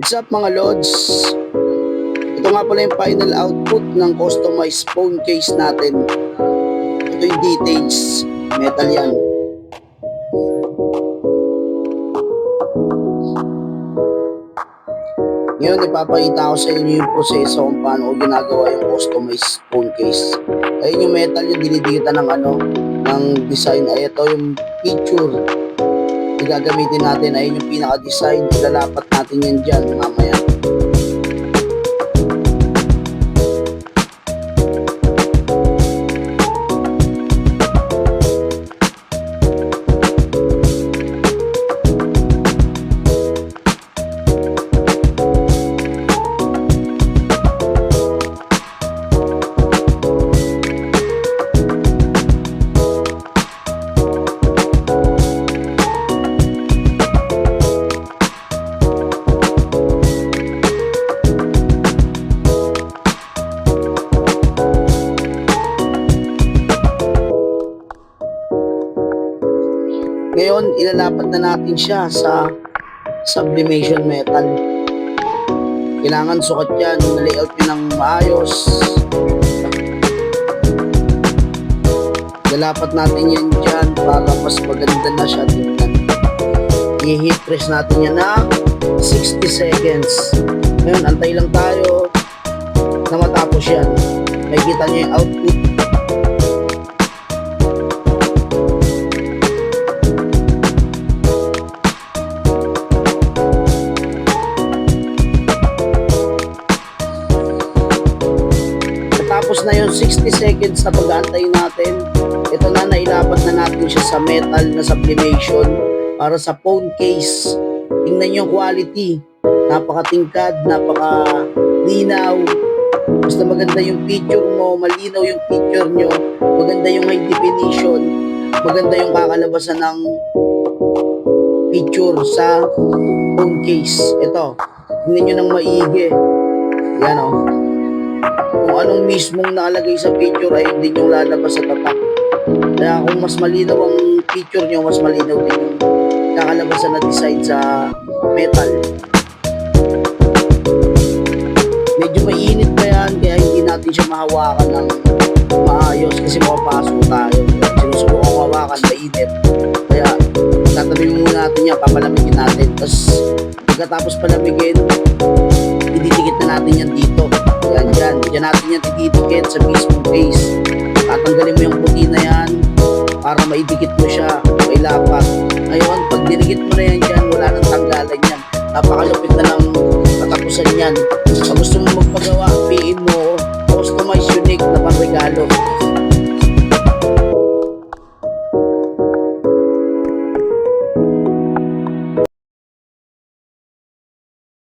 What's up mga Lods? Ito nga pala yung final output ng customized phone case natin. Ito yung details. Metal yan. Ngayon ipapakita ko sa inyo yung proseso kung paano ko ginagawa yung customized phone case. Ayun yung metal yung dinidikitan ng ng design. Ay ito yung picture gagamitin natin. Ayun yung pinaka-design. Ilalapat natin yan dyan mamaya. Ngayon, ilalapat na natin siya sa sublimation metal. Kailangan sukat yan, na-layout nyo ng maayos. Ilalapat natin yan dyan para mas maganda na siya tingnan. I-heat press natin yan na 60 seconds. Ngayon, antay lang tayo na matapos yan. Makikita nyo yung output. Tapos na yung 60 seconds na pag-aantay natin, ito na, nailapat na natin siya sa metal na sublimation para sa phone case. Tingnan yung quality, napakatingkad, napakalinaw, basta maganda yung picture mo, malinaw yung picture nyo, maganda yung high definition, maganda yung kakalabasan ng picture sa phone case. Ito, tingnan nyo ng maigi, yan o. Kung anong mismong nakalagay sa picture ay hindi nyo lalabas sa tatak. Kaya kung mas malinaw ang picture nyo, mas malinaw din yung kakalabasan na design sa metal. Medyo mainit pa yan, kaya hindi natin siya mahawakan ng maayos kasi mapapaso tayo. Sinusubukan ko hawakan, mainit. Kaya tatabi muna natin yan, papalamigin natin. Tapos pagkatapos palamigin, ididikit na natin yan dito. Diyan natin yan didikit sa mismong face. Tatanggalin mo yung puti na yan para maidikit mo siya, may lapat. Ngayon, pag dinikit mo na yan dyan, wala nang tanggalan yan. Napakalupit na lang katapusan yan. Pag gusto mo magpagawa